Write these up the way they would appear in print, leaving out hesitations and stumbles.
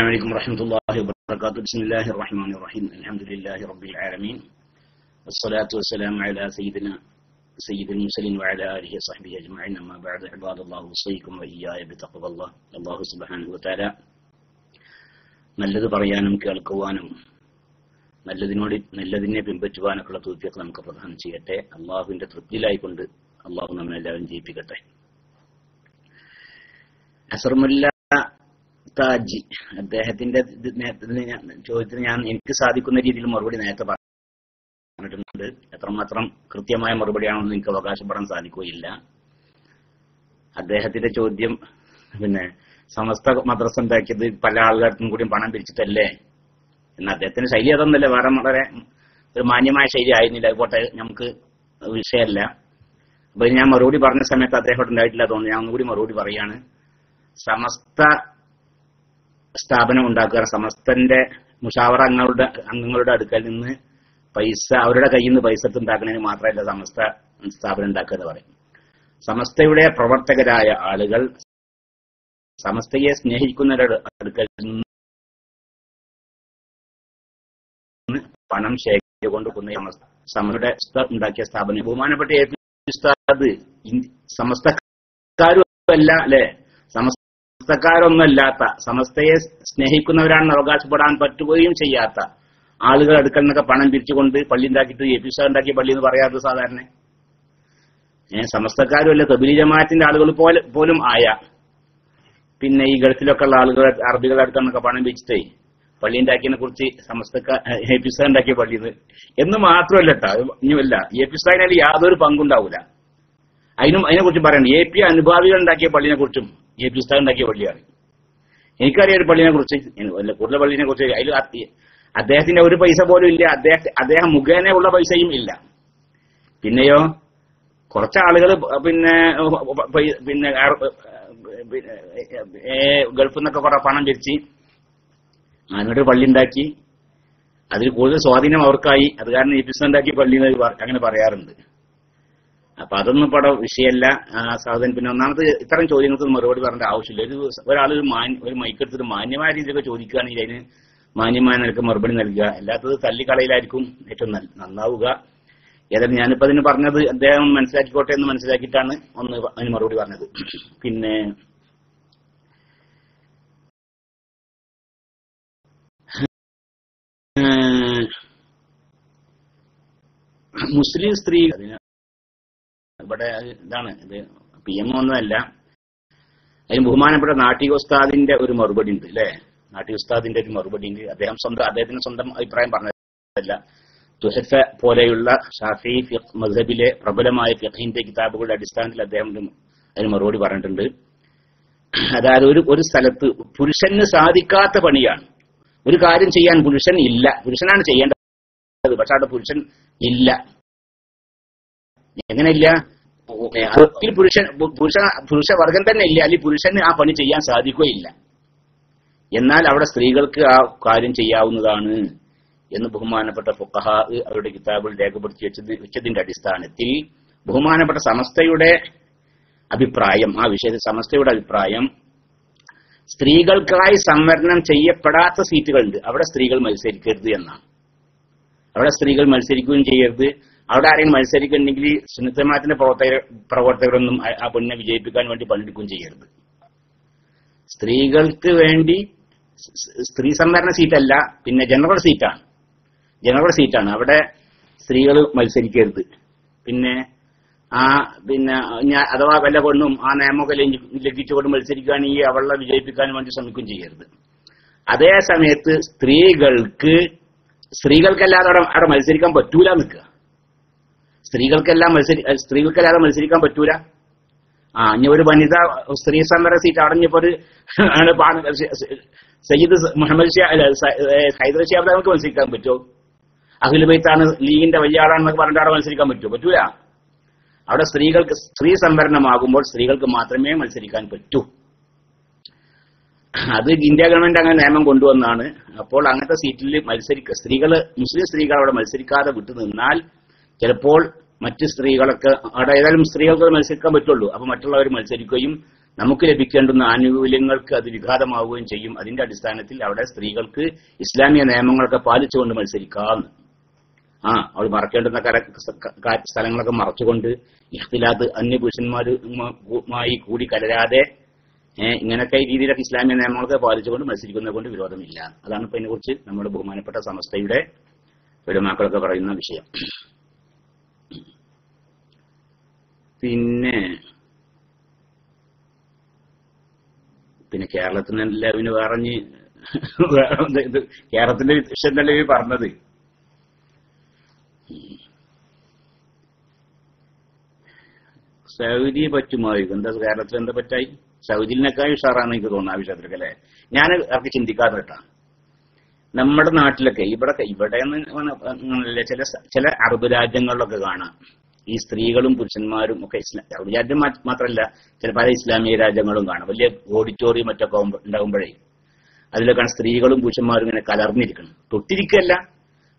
عليكم ورحمة الله وبركاته. بسم الله الرحمن الرحيم. الحمد لله رب العالمين والصلاة والسلام على سيد المرسلين وعلى آله وصحبه أجمعين. أما بعد عباد الله أوصيكم وإياي بتقوى الله. الله سبحانه وتعالى നല്ലത് പറയാനും കേൾക്കുവാനും നല്ലതിനെ പിൻപറ്റുവാനൊക്കെയുള്ള തൗഫീഖ് നമുക്ക് പ്രദാനം ചെയ്യട്ടെ. അള്ളാഹുവിന്റെ തൃപ്തിയിലായിക്കൊണ്ട് അള്ളാഹു നമ്മളെല്ലാവരും ജയിപ്പിക്കട്ടെ. അസർമുല്ല താജി അദ്ദേഹത്തിന്റെ ചോദ്യത്തിന് എനിക്ക് സാധിക്കുന്ന രീതിയിൽ മറുപടി നേരത്തെ പറഞ്ഞിട്ടുണ്ട്. എത്രമാത്രം കൃത്യമായ മറുപടിയാണെന്ന് എനിക്ക് അവകാശപ്പെടാൻ സാധിക്കുകയില്ല. അദ്ദേഹത്തിന്റെ ചോദ്യം സമസ്ത മദ്രസ ഉണ്ടാക്കിയത് പല ആളുകൾക്കും കൂടി പണം പിരിച്ചിട്ടല്ലേ എന്ന്. അദ്ദേഹത്തിന്റെ ശൈലി അതൊന്നല്ല, വേറെ വളരെ ഒരു മാന്യമായ ശൈലി ആയിരുന്നില്ല. അതുപോട്ടെ, നമുക്ക് വിഷയമല്ല. അപ്പൊ ഞാൻ മറുപടി പറഞ്ഞ സമയത്ത് അദ്ദേഹം ഉണ്ടായിട്ടില്ല തോന്നുന്നു. ഞാൻ ഒന്നുകൂടി മറുപടി പറയാണ്. സമസ്ത സ്ഥാപനം ഉണ്ടാക്കുക, സമസ്തന്റെ മുഷാവറ അംഗങ്ങളുടെ അടുക്കൽ നിന്ന് പൈസ, അവരുടെ കയ്യിൽ നിന്ന് പൈസ ഉണ്ടാക്കുന്നതിന് മാത്രമല്ല സമസ്ത സ്ഥാപനം ഉണ്ടാക്കുക എന്ന് പറയും. സമസ്തയുടെ പ്രവർത്തകരായ ആളുകൾ സമസ്തയെ സ്നേഹിക്കുന്നവരുടെ അടുക്കൽ നിന്ന് പണം ശേഖരിച്ചുകൊണ്ട് സമസ്ത ഉണ്ടാക്കിയ സ്ഥാപനം ബഹുമാനപ്പെട്ട ഉസ്താദ് സമസ്തക്കാരുമല്ല അല്ലെ, സമസ്തക്കാരൊന്നുമല്ലാത്ത, സമസ്തയെ സ്നേഹിക്കുന്നവരാണെന്ന് അവകാശപ്പെടാൻ പറ്റുകയും ചെയ്യാത്ത ആളുകൾ അടുക്കൽ നിന്നൊക്കെ പണം പിരിച്ചുകൊണ്ട് പള്ളി ഉണ്ടാക്കിയിട്ട് ഉസ്താദ് ഉണ്ടാക്കിയ പള്ളി എന്ന് പറയാത്തത് സാധാരണ. സമസ്തക്കാരുമല്ല, തബ്ലീഗ് ജമാഅത്തിന്റെ ആളുകൾ പോലും ആയ പിന്നെ ഈ ഗൾഫിലൊക്കെ ഉള്ള ആളുകൾ അറബികളുടെ അടുക്കൽ പണം പിരിച്ചിട്ടേ പള്ളി ഉണ്ടാക്കിയതിനെ കുറിച്ച് ഉസ്താദ് ഉണ്ടാക്കിയ പള്ളി എന്ന് മാത്രമല്ല കേട്ടോ. ഇനിയല്ല, ഉസ്താദിന് യാതൊരു പങ്കുണ്ടാവില്ല. അതിനെ കുറിച്ച് പറയണം. അനുഭാവികൾ ഉണ്ടാക്കിയ പള്ളിനെ കുറിച്ചും ഉസ്താദ് ഉണ്ടാക്കിയ പള്ളിയാണ്. എനിക്കറിയാം ഒരു പള്ളിനെ കുറിച്ച്, കൂടുതൽ പള്ളിനെ കുറിച്ച്. അതിൽ അദ്ദേഹത്തിന്റെ ഒരു പൈസ പോലും ഇല്ല. അദ്ദേഹം മുഖേന ഉള്ള പൈസയും ഇല്ല. പിന്നെയോ കുറച്ച് ആളുകൾ പിന്നെ ഗൾഫിൽ നിന്നൊക്കെ കുറെ പണം പിരിച്ച് അതിനൊരു പള്ളി ഉണ്ടാക്കി. അതിൽ കൂടുതൽ സ്വാധീനം അവർക്കായി. അത് കാരണം ഉണ്ടാക്കിയ പള്ളി അങ്ങനെ പറയാറുണ്ട്. അപ്പൊ അതൊന്നും ഇവിടെ വിഷയമല്ല സാധനം. പിന്നെ ഒന്നാമത് ഇത്തരം ചോദ്യങ്ങൾക്ക് മറുപടി പറയേണ്ട ആവശ്യമില്ല. ഒരാൾ ഒരു മൈക്കെടുത്തിട്ട് മാന്യമായ രീതിയിലൊക്കെ ചോദിക്കുകയാണെങ്കിൽ അതിന് മാന്യമായ നിലക്ക് മറുപടി നൽകുക. അല്ലാത്തത് തല്ലിക്കളയിലായിരിക്കും ഏറ്റവും നന്നാവുക. ഏതായാലും ഞാനിപ്പോ അതിന് പറഞ്ഞത് അദ്ദേഹം മനസ്സിലാക്കിക്കോട്ടെ എന്ന് മനസ്സിലാക്കിയിട്ടാണ് അതിന് മറുപടി പറഞ്ഞത്. പിന്നെ മുസ്ലിം സ്ത്രീ ഇവിടെ ഇതാണ്, ഇത് PM ഒന്നുമല്ല. അതിന് ബഹുമാനപ്പെട്ട നാട്ടിക ഉസ്താദിന്റെ ഒരു മറുപടി ഉണ്ട് അല്ലെ. നാട്ടിക ഉസ്താദിന്റെ ഒരു മറുപടി ഉണ്ട്. അദ്ദേഹത്തിന് സ്വന്തം അഭിപ്രായം പറഞ്ഞതല്ല. തുഹഫ പോലെയുള്ള ഷാഫി മദ്ഹബിലെ പ്രബലമായ ഫിഖഹിന്റെ കിതാബുകളുടെ അടിസ്ഥാനത്തിൽ അദ്ദേഹം അതിന് മറുപടി പറഞ്ഞിട്ടുണ്ട്. അതായത് ഒരു സ്ഥലത്ത് പുരുഷന് സാധിക്കാത്ത പണിയാണ്, ഒരു കാര്യം ചെയ്യാൻ പുരുഷൻ ഇല്ല, പുരുഷനാണ് ചെയ്യേണ്ടത്, പക്ഷെ അവിടെ പുരുഷൻ ഇല്ല. എങ്ങനെയില്ല? പുരുഷവർഗം തന്നെ ഇല്ല, അല്ലെങ്കിൽ പുരുഷന് ആ പണി ചെയ്യാൻ സാധിക്കുകയില്ല. എന്നാൽ അവിടെ സ്ത്രീകൾക്ക് ആ കാര്യം ചെയ്യാവുന്നതാണ് എന്ന് ബഹുമാനപ്പെട്ട ഫുഖഹാ അവരുടെ കിതാബിൽ രേഖപ്പെടുത്തി വെച്ചതിന്റെ അടിസ്ഥാനത്തിൽ ബഹുമാനപ്പെട്ട സമസ്തയുടെ അഭിപ്രായം, ആ വിഷയത്തിൽ സമസ്തയുടെ അഭിപ്രായം, സ്ത്രീകൾക്കായി സംവരണം ചെയ്യപ്പെടാത്ത സീറ്റുകളുണ്ട്, അവിടെ സ്ത്രീകൾ മത്സരിക്കരുത് എന്നാണ്. അവിടെ സ്ത്രീകൾ മത്സരിക്കുകയും ചെയ്യരുത്. അവിടെ ആരെങ്കിലും മത്സരിക്കുന്നുണ്ടെങ്കിൽ സുന്നത്ത് ജമാഅത്തിന്റെ പ്രവർത്തകരൊന്നും ആ പെണ്ണിനെ വിജയിപ്പിക്കാൻ വേണ്ടി പണിയെടുക്കുകയും ചെയ്യരുത്. സ്ത്രീകൾക്ക് വേണ്ടി സ്ത്രീ സംവരണ സീറ്റല്ല, പിന്നെ ജനറൽ സീറ്റാണ്. അവിടെ സ്ത്രീകൾ മത്സരിക്കരുത്. പിന്നെ അഥവാ വല്ല പെണ്ണും ആ നിയമമൊക്കെ ലംഘിച്ചുകൊണ്ട് മത്സരിക്കുകയാണെങ്കിൽ അവളെ വിജയിപ്പിക്കാൻ വേണ്ടി ശ്രമിക്കുകയും ചെയ്യരുത്. അതേ സമയത്ത് സ്ത്രീകൾക്കല്ലാതെ അവിടെ മത്സരിക്കാൻ പറ്റൂല നിൽക്കുക. സ്ത്രീകൾക്കല്ലാതെ മത്സരിക്കാൻ പറ്റൂല. ഇനി ഒരു വനിത സ്ത്രീ സംവരണ സീറ്റ് അടഞ്ഞപ്പോ സയ്യിദ് മുഹമ്മദ് ഹൈദർ ഷിഹാബ് നമുക്ക് മത്സരിക്കാൻ പറ്റുമോ? അഹ്ലുൽ ബൈത്താണ്, ലീഗിന്റെ വലിയ ആളാണെന്നൊക്കെ പറഞ്ഞിട്ട് അവിടെ മത്സരിക്കാൻ പറ്റുമോ? പറ്റൂല. അവിടെ സ്ത്രീ സംവരണമാകുമ്പോൾ സ്ത്രീകൾക്ക് മാത്രമേ മത്സരിക്കാൻ പറ്റൂ. അത് ഇന്ത്യ ഗവൺമെന്റ് അങ്ങനെ നിയമം കൊണ്ടുവന്നാണ്. അപ്പോൾ അങ്ങനത്തെ സീറ്റിൽ മുസ്ലിം സ്ത്രീകൾ അവിടെ മത്സരിക്കാതെ വിട്ടു നിന്നാൽ ചിലപ്പോൾ മറ്റ് സ്ത്രീകളൊക്കെ അവിടെ ഏതായാലും സ്ത്രീകൾക്ക് മത്സരിക്കാൻ പറ്റുള്ളൂ. അപ്പൊ മറ്റുള്ളവർ മത്സരിക്കുകയും നമുക്ക് ലഭിക്കേണ്ടുന്ന ആനുകൂല്യങ്ങൾക്ക് അത് വിഘാതമാവുകയും ചെയ്യും. അതിന്റെ അടിസ്ഥാനത്തിൽ അവിടെ സ്ത്രീകൾക്ക് ഇസ്ലാമിക നിയമങ്ങളൊക്കെ പാലിച്ചുകൊണ്ട് മത്സരിക്കാം. അവൾ മറക്കേണ്ടുന്ന സ്ഥലങ്ങളൊക്കെ മറച്ചുകൊണ്ട് ഇഖ്തിലാത്ത് അന്യപുരുഷന്മാരുമായി കൂടി കലരാതെ ഇങ്ങനത്തെ രീതിയിലൊക്കെ ഇസ്ലാമിക നിയമങ്ങളൊക്കെ പാലിച്ചുകൊണ്ട് മത്സരിക്കുന്നത് കൊണ്ട് വിരോധമില്ല. അതാണ് ഇപ്പൊ ഇതിനെക്കുറിച്ച് നമ്മുടെ ബഹുമാനപ്പെട്ട സമസ്തയുടെ ഉലമാക്കളൊക്കെ പറയുന്ന വിഷയം. പിന്നെ കേരളത്തിനല്ല ഇവന് പറഞ്ഞ് കേരളത്തിന്റെ വിഷയം തന്നെ ഇവർ പറഞ്ഞത്. സൗദി പറ്റുമായിരിക്കും. എന്താ കേരളത്തിൽ എന്താ പറ്റായി? സൗദിയിനേക്കാൾ ഉഷാറാന്ന് എനിക്ക് തോന്നുന്നു ആ വിഷയത്തിലൊക്കെ അല്ലെ. ഞാൻ അവർക്ക് ചിന്തിക്കാതെ കേട്ടാ. നമ്മുടെ നാട്ടിലൊക്കെ ഇവിടെ ചില അറബ് രാജ്യങ്ങളിലൊക്കെ കാണാം ഈ സ്ത്രീകളും പുരുഷന്മാരും ഒക്കെ അറബ് രാജ്യം മാത്രമല്ല ചില പല ഇസ്ലാമിക രാജ്യങ്ങളും കാണാം. വലിയ ഓഡിറ്റോറിയം മറ്റൊക്കെ ഉണ്ടാകുമ്പോഴേ അതിലൊക്കെയാണ് സ്ത്രീകളും പുരുഷന്മാരും ഇങ്ങനെ കലർന്നിരിക്കണം. തൊട്ടിരിക്കുകയല്ല,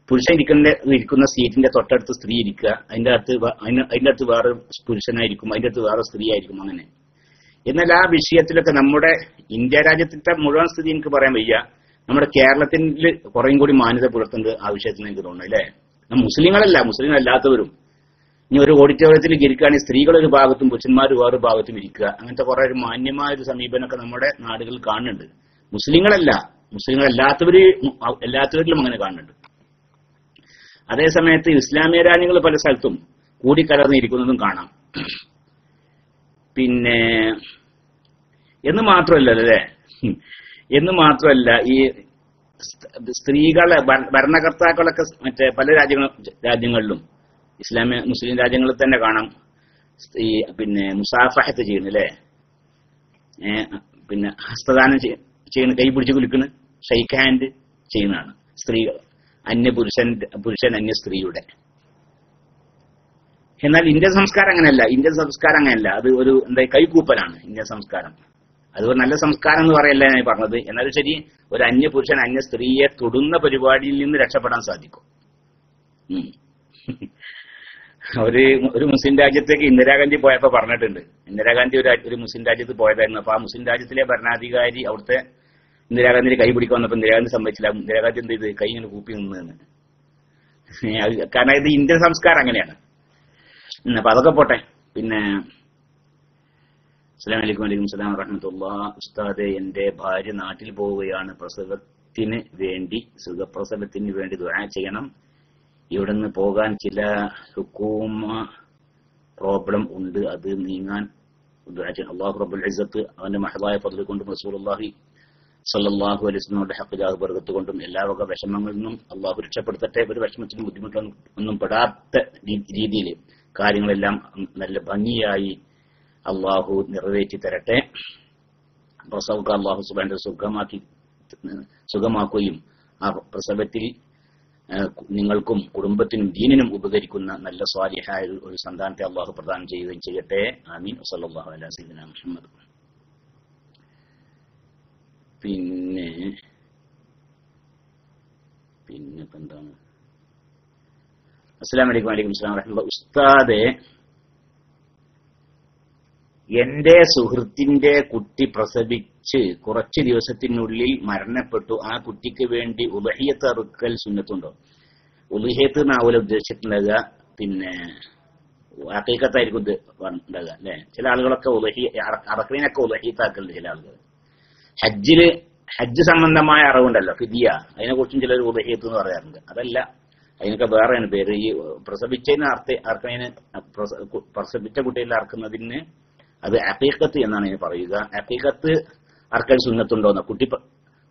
പുരുഷൻ ഇരിക്കുന്ന സീറ്റിന്റെ തൊട്ടടുത്ത് സ്ത്രീ ഇരിക്കുക, അതിന്റെ അടുത്ത് വേറെ പുരുഷനായിരിക്കും, അതിന്റെ അടുത്ത് വേറെ സ്ത്രീ ആയിരിക്കും. അങ്ങനെ. എന്നാൽ ആ വിഷയത്തിലൊക്കെ നമ്മുടെ ഇന്ത്യ രാജ്യത്തിന്റെ മുഴുവൻ സ്ഥിതി എനിക്ക് പറയാൻ വയ്യ. നമ്മുടെ കേരളത്തിൽ കുറേയും കൂടി മാന്യത പുലർത്തുന്നത് ആ വിഷയത്തിൽ എനിക്ക് തോന്നുന്നു അല്ലേ. മുസ്ലിങ്ങളല്ലാത്തവരും ഇനി ഒരു ഓഡിറ്റോറിയത്തിൽ ഇരിക്കുകയാണെങ്കിൽ സ്ത്രീകൾ ഒരു ഭാഗത്തും പുരുഷന്മാർ വേറെ ഭാഗത്തും ഇരിക്കുക, അങ്ങനത്തെ കുറെ ഒരു മാന്യമായ ഒരു സമീപനമൊക്കെ നമ്മുടെ നാടുകളിൽ കാണുന്നുണ്ട്. എല്ലാത്തവരിലും അങ്ങനെ കാണുന്നുണ്ട്. അതേസമയത്ത് ഇസ്ലാമിക രാജ്യങ്ങൾ പല സ്ഥലത്തും കൂടിക്കലർന്നിരിക്കുന്നതും കാണാം. പിന്നെ എന്ന് മാത്രമല്ല ഈ സ്ത്രീകളെ ഭരണകർത്താക്കളൊക്കെ മറ്റേ പല രാജ്യങ്ങളിലും മുസ്ലിം രാജ്യങ്ങളിൽ തന്നെ കാണാം ഈ പിന്നെ മുസാഫഹത്ത് ചെയ്യുന്നല്ലേ, പിന്നെ ഹസ്തദാനം ചെയ്യുന്ന, കൈ പിടിച്ച് കുലുക്കുന്ന, ഷെയ്ക്ക് ഹാൻഡ് ചെയ്യുന്നതാണ് സ്ത്രീകൾ, പുരുഷൻ അന്യ സ്ത്രീയുടെ. എന്നാൽ ഇന്ത്യൻ സംസ്കാരം അങ്ങനെയല്ല. അത് ഒരു കൈകൂപ്പലാണ് ഇന്ത്യൻ സംസ്കാരം. അത് ഒരു നല്ല സംസ്കാരം എന്ന് പറയല്ല ഞാൻ പറഞ്ഞത്. എന്നാലും ശരി, ഒരു അന്യ പുരുഷൻ അന്യ സ്ത്രീയെ തൊടുന്ന പരിപാടിയിൽ നിന്ന് രക്ഷപ്പെടാൻ സാധിക്കും. ഒരു മുസ്ലിം രാജ്യത്തേക്ക് ഇന്ദിരാഗാന്ധി പോയപ്പോ പറഞ്ഞിട്ടുണ്ട്. ഇന്ദിരാഗാന്ധി ഒരു മുസ്ലിം രാജ്യത്ത് പോയതായിരുന്നു. അപ്പൊ ആ മുസ്ലിം രാജ്യത്തിലെ ഭരണാധികാരി അവിടുത്തെ ഇന്ദിരാഗാന്ധിയുടെ കൈ പിടിക്കാൻ വന്നപ്പോ ഇന്ദിരാഗാന്ധി സമ്മതിച്ചില്ല. ഇന്ദിരാഗാന്ധി എന്ത് ചെയ്ത് കൈ ഇങ്ങനെ കൂപ്പി നിന്നെന്ന്. കാരണം ഇത് ഇന്ത്യൻ സംസ്കാരം അങ്ങനെയാണ്. അപ്പൊ അതൊക്കെ പോട്ടെ. പിന്നെ അസ്സലാമു അലൈക്കും. വലൈക്കും സലാം വറഹ്മത്തുള്ളാഹി. ഉസ്താദെ, എന്റെ ഭാര്യ നാട്ടിൽ പോവുകയാണ്. സുഖപ്രസവത്തിന് വേണ്ടി ദുആ ചെയ്യണം. ഇവിടുന്ന് പോകാൻ ചില ഹുക്കൂമ പ്രോബ്ലം ഉണ്ട്. അത് നീങ്ങാൻ ദുആ ചെയ്യണം. അല്ലാഹു റബ്ബുൽ ഇസ്സത്ത് അവന്റെ മഹദായ ഫദ്ൽ കൊണ്ടും റസൂലുള്ളാഹി സല്ലല്ലാഹു അലൈഹി വസല്ലമയുടെ ഹഖ് ബർക്കത്ത് കൊണ്ടും എല്ലാ വക വിഷമങ്ങളിൽ നിന്നും അല്ലാഹു രക്ഷപ്പെടുത്തട്ടെ. ഒരു വിഷമത്തിനും ബുദ്ധിമുട്ടൊന്നും പെടാത്ത രീതിയിൽ കാര്യങ്ങളെല്ലാം നല്ല ഭംഗിയായി അള്ളാഹു നിറവേറ്റി തരട്ടെ. പ്രസവം അള്ളാഹു സുബ്ഹാനഹു സുഖമാക്കുകയും ആ പ്രസവത്തിൽ നിങ്ങൾക്കും കുടുംബത്തിനും ദീനിനും ഉപകരിക്കുന്ന നല്ല സ്വാലിഹായ ഒരു സന്താനത്തെ അള്ളാഹു പ്രദാനം ചെയ്യുകയും ചെയ്യട്ടെ. ആമീൻ. വസല്ലല്ലാഹു അലാ സയ്യിദിനാ മുഹമ്മദ്. പിന്നെ എന്താണ്? അസ്സലാമു അലൈക്കും. വലൈക്കും സലാം വറഹ്മത്തുള്ളാഹി. ഉസ്താദെ, എന്റെ സുഹൃത്തിന്റെ കുട്ടി പ്രസവിച്ച് കുറച്ച് ദിവസത്തിനുള്ളിൽ മരണപ്പെട്ടു. ആ കുട്ടിക്ക് വേണ്ടി ഉദ്ഹിയത്ത് അറുക്കൽ സുന്നത്തുണ്ടോ? ഉദ്ഹിയത്ത് എന്നാവൂല ഉദ്ദേശിച്ചിട്ടുണ്ടാകുക, പിന്നെ ഹഖീഖത്തായിരിക്കും ഉണ്ടാകുക അല്ലെ. ചില ആളുകളൊക്കെ അറക്കലിനൊക്കെ ഉദ്ഹിയത്താക്കലുണ്ട്. ചില ആളുകൾ ഹജ്ജ് സംബന്ധമായ അറിവുണ്ടല്ലോ, ഫിദിയ, അതിനെ കുറിച്ചും ചിലർ ഉദ്ഹിയത്ത് എന്ന് പറയാറുണ്ട്. അതല്ല, അതിനൊക്കെ വേറെയാണ് പേര്. ഈ പ്രസവിച്ചതിന് അർക്കുന്നതിന്, പ്രസവിച്ച കുട്ടികളെ അറക്കുന്നതിന് അത് അഖീഖത്ത് എന്നാണ് ഇതിന് പറയുക. അഖീഖത്ത് അറക്കൽ സുന്നത്തുണ്ടോന്ന്, കുട്ടി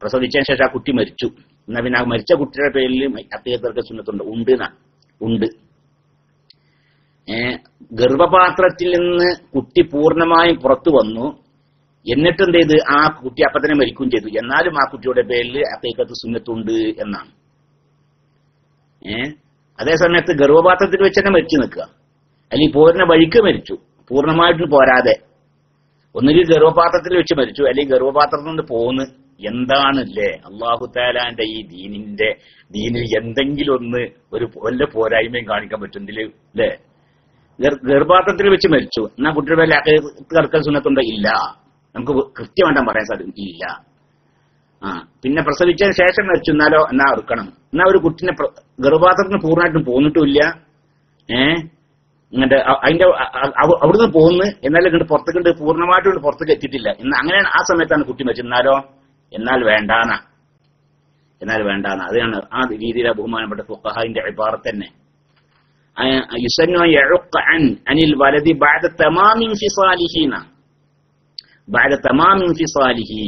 പ്രസവിച്ചതിന് ശേഷം ആ കുട്ടി മരിച്ചു, എന്നാ പിന്നെ ആ മരിച്ച കുട്ടിയുടെ പേരിൽ അഖീഖത്ത് അറക്കൽ സുന്നത്തുണ്ടോ? ഉണ്ട്. ഗർഭപാത്രത്തിൽ നിന്ന് കുട്ടി പൂർണ്ണമായും പുറത്തു വന്നു, എന്നിട്ട് എന്ത് ചെയ്ത് ആ കുട്ടി അപ്പൊ തന്നെ മരിക്കുകയും ചെയ്തു. എന്നാലും ആ കുട്ടിയുടെ പേരിൽ അഖീഖത്ത് സുന്നത്തുണ്ട് എന്നാണ്. അതേസമയത്ത് ഗർഭപാത്രത്തിൽ വെച്ച് തന്നെ മരിച്ചു നിൽക്കുക, അല്ലെങ്കിൽ പോരുന്ന വഴിക്ക് മരിച്ചു, പൂർണ്ണമായിട്ട് പോരാതെ, ഒന്നുകിൽ ഗർഭപാത്രത്തിൽ വെച്ച് മരിച്ചു, അല്ലെങ്കിൽ ഗർഭപാത്രത്തിൽ നിന്ന് പോന്ന്. എന്താണല്ലേ അള്ളാഹു തആലാന്റെ ഈ ദീനിൽ എന്തെങ്കിലും ഒന്ന് ഒരു വല്ല പോരായ്മയും കാണിക്കാൻ പറ്റുന്നില്ല അല്ലേ? ഗർഭപാത്രത്തിൽ വെച്ച് മരിച്ചു, എന്നാ കുട്ടിയുടെ പേരിൽ അഖീഖത്ത് അറക്കൽ സുന്നത്തുണ്ടോ? ഇല്ല. നമുക്ക് കൃത്യമായിട്ട് പറയാൻ സാധിക്കും ഇല്ല. പിന്നെ പ്രസവിച്ചതിന് ശേഷം മരിച്ചു എന്നാലോ എന്നാ എടുക്കണം. എന്നാ ഒരു കുട്ടിനെ ഗർഭപാത്രത്തിന് പൂർണ്ണമായിട്ടും പോന്നിട്ടുമില്ല, ഇങ്ങോട്ട് അതിന്റെ അവിടുന്ന് പോകുന്നു, എന്നാലും ഇങ്ങോട്ട് പുറത്തേക്ക് പൂർണ്ണമായിട്ടും പുറത്തേക്ക് എത്തിയിട്ടില്ല. അങ്ങനെയാണ് ആ സമയത്താണ് കുട്ടി മരിച്ചു. എന്നാൽ വേണ്ടാന്ന. അതാണ് ആ രീതിയിലെ ബഹുമാനപ്പെട്ട ഫുഖഹാഇന്റെ ഇബാറത്ത് തന്നെ. യുസന്നു യഉഖ അനിൽ വലദി ബഅദ തമാമി ഇൻഫിസാലിഹി.